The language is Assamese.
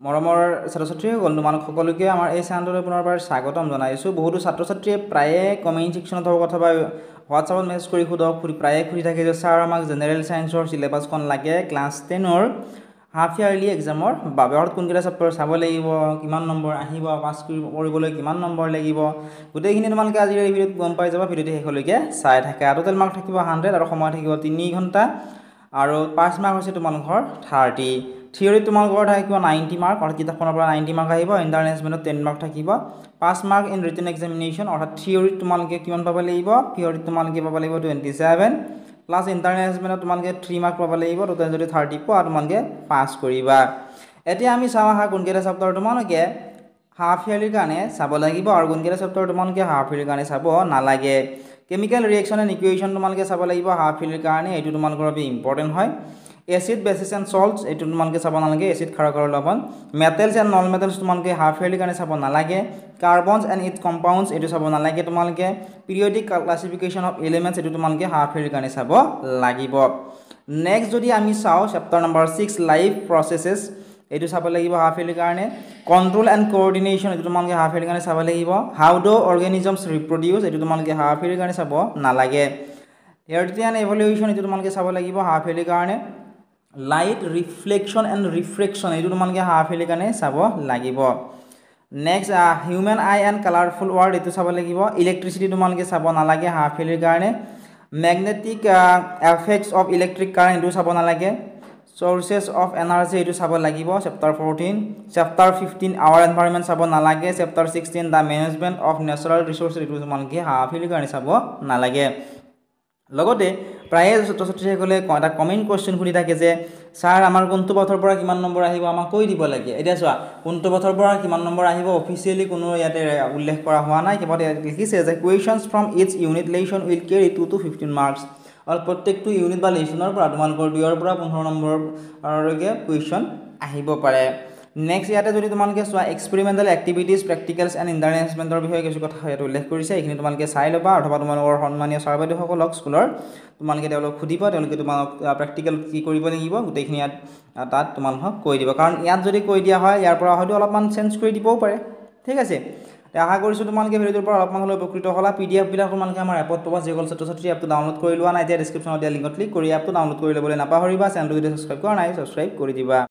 মৰমৰ ছাত্ৰ-ছাত্ৰীসকল তোমালোক সকলোকে আমাৰ এই চেনেলটোলৈ পুনৰবাৰ স্বাগতম জনাইছোঁ। বহুতো ছাত্ৰ-ছাত্ৰীয়ে প্ৰায়ে কমেণ্ট ছেকশ্যনত হওক অথবা হোৱাটছআপত মেছেজ কৰি প্ৰায়ে সুধি থাকে যে ছাৰ আমাক জেনেৰেল ছায়েন্সৰ চিলেবাছখন লাগে ক্লাছ 10ৰ হাফ ইয়াৰলি এক্সামৰ বাবে। কোনকেইটা চেপ্টাৰ চাব লাগিব, কিমান নম্বৰ আহিব, পাছ কৰিবলৈ কিমান নম্বৰ লাগিব, গোটেইখিনি তোমালোকে আজিৰ এই ভিডিঅ'ত গম পাই যাবা। ভিডিঅ'টো শেষলৈকে চাই থাকা। টোটেল মাৰ্ক থাকিব 100 আৰু সময় থাকিব 3 ঘণ্টা আৰু পাছ মাৰ্ক হৈছে তোমালোকৰ 30। থিয়ৰিত তোমালোকৰ থাকিব 90 মাৰ্ক, অৰ্থাৎ কিতাপখনৰ পৰা 90 মাৰ্ক আহিব। ইণ্টাৰনেশ্যনেলত 10 মাৰ্ক থাকিব। 5 মাৰ্ক ইন ৰিটেন এক্সামিনেশ্যন, অৰ্থাৎ থিয়ৰিত তোমালোকে কিমান পাব লাগিব, থিয়ৰিত তোমালোকে পাব লাগিব 27 প্লাছ ইণ্টাৰনেশ্যনেলত তোমালোকে 3 মাৰ্ক পাব লাগিব। টোটেল যদি 30 পোৱা তোমালোকে পাছ কৰিবা। এতিয়া আমি চাওঁ আহা কোনকেইটা চেপ্টাৰ তোমালোকে হাফ ইয়াৰলিৰ কাৰণে চাব লাগিব আৰু কোনকেইটা চেপ্টাৰ তোমালোকে হাফ ইয়াৰলিৰ কাৰণে চাব নালাগে। কেমিকেল ৰিয়েকশ্যন এণ্ড ইকুৱেশ্যন তোমালোকে চাব লাগিব হাফ ইয়াৰলিৰ কাৰণে, এইটো তোমালোকৰ বাবে ইম্পৰ্টেণ্ট হয়। এচিড বেচিছ এণ্ড চল্টছ এইটো তোমালোকে চাব নালাগে, এচিড খাৰ আৰু লৱণ। মেটেলছ এণ্ড নন মেটেলছ তোমালোকে হাফ ইয়াৰলিৰ কাৰণে চাব নালাগে। কাৰ্বনছ এণ্ড ইটছ কম্পাউণ্ডছ এইটো চাব নালাগে তোমালোকে। পিৰিয়ডিক ক্লাছিফিকেশ্যন অফ এলিমেণ্টছ এইটো তোমালোকে হাফ ইয়াৰলিৰ কাৰণে চাব লাগিব। নেক্সট যদি আমি চাওঁ চেপ্টাৰ নম্বৰ 6 লাইফ প্ৰচেছেছ এইটো চাব লাগিব হাফ ইয়াৰলিৰ কাৰণে। কণ্ট্ৰল এণ্ড কোঅৰ্ডিনেশ্যন এইটো তোমালোকে হাফ ইয়াৰলিৰ কাৰণে চাব লাগিব। হাউ ডু অৰ্গেনিজমছ ৰিপ্ৰডিউচ এইটো তোমালোকে হাফ ইয়াৰলিৰ কাৰণে চাব নালাগে। হেৰিডিটি এণ্ড ইভলিউশ্যন এইটো তোমালোকে চাব লাগিব হাফ ইয়াৰলিৰ কাৰণে। লাইট ৰিফ্লেকশ্যন এণ্ড ৰিফ্ৰেকশ্যন এইটো তোমালোকে হাফ ইয়াৰলিৰ কাৰণে চাব লাগিব। Next human I and colourful world এইটো চাব লাগিব। ইলেক্ট্ৰিচিটি তোমালোকে চাব নালাগে হাফ ইয়াৰলিৰ কাৰণে। Magnetic effects of electric current এইটো চাব নালাগে। চ'ৰ্চেছ অফ এনাৰ্জি এইটো চাব লাগিব চেপ্টাৰ 14। চেপ্টাৰ 15 আৱাৰ এনভাইৰনমেণ্ট চাব নালাগে। Chapter 16 the management of natural resources এইটো তোমালোকে হাফ ইয়াৰলিৰ কাৰণে চাব নালাগে। লগতে প্ৰায়ে ছাত্ৰ-ছাত্ৰীসকলে এটা কমেণ্ট কুৱেশ্যন সুধি থাকে যে ছাৰ আমাৰ কোনটো পথৰ পৰা কিমান নম্বৰ আহিব আমাক কৈ দিব লাগে। এতিয়া চোৱা কোনটো পথৰ পৰা কিমান নম্বৰ আহিব অফিচিয়েলি কোনো ইয়াতে উল্লেখ কৰা হোৱা নাই, কেৱল লিখিছে যে questions from its unit lesson will carry 2 to 15 marks. আৰু প্ৰত্যেকটো ইউনিট বা লেচনৰ পৰা তোমালোকৰ 2ৰ পৰা 15 নম্বৰলৈকে কুৱেশ্যন আহিব পাৰে। নেক্সট ইয়াতে যদি তোমালোকে চোৱা এক্সপেৰিমেণ্টেল এক্টিভিটিজ প্ৰেক্টিকেলছ এণ্ড ইণ্টাৰনেশ্যনেলৰ বিষয়ে কিছু কথা ইয়াত উল্লেখ কৰিছে, এইখিনি তোমালোকে চাই ল'বা। অথবা তোমালোকৰ সন্মানীয় ছাৰ বাইদেউসকলক স্কুলৰ তোমালোকে তেওঁলোকক সুধিবা, তেওঁলোকে তোমালোক প্ৰেক্টিকেল কি কৰিব লাগিব গোটেইখিনি ইয়াত তাত তোমালোকক কৈ দিব। কাৰণ ইয়াত যদি কৈ দিয়া হয় ইয়াৰ পৰা হয়তো অলপমান চেঞ্জ কৰি দিবও পাৰে। ঠিক আছে, আশা কৰিছোঁ তোমালোকে ভিডিঅ'টোৰ পৰা অলপমান হ'লেও উপকৃত হ'লা। PDF বিলাক তোমালোকে আমাৰ এপত পাবা। যিসকল ছাত্ৰ-ছাত্ৰী এপটো ডাউনলোড কৰি লোৱা নাই এতিয়া ডিছক্ৰিপশ্যনত দিয়া লিংকত ক্লিক কৰি এপটো ডাউনলোড কৰি ল'বলৈ নাপাহৰিবা। চেনেলটো যদি ছাবস্ক্ৰাইব কৰা নাই ছাবস্ক্ৰাইব কৰি দিবা।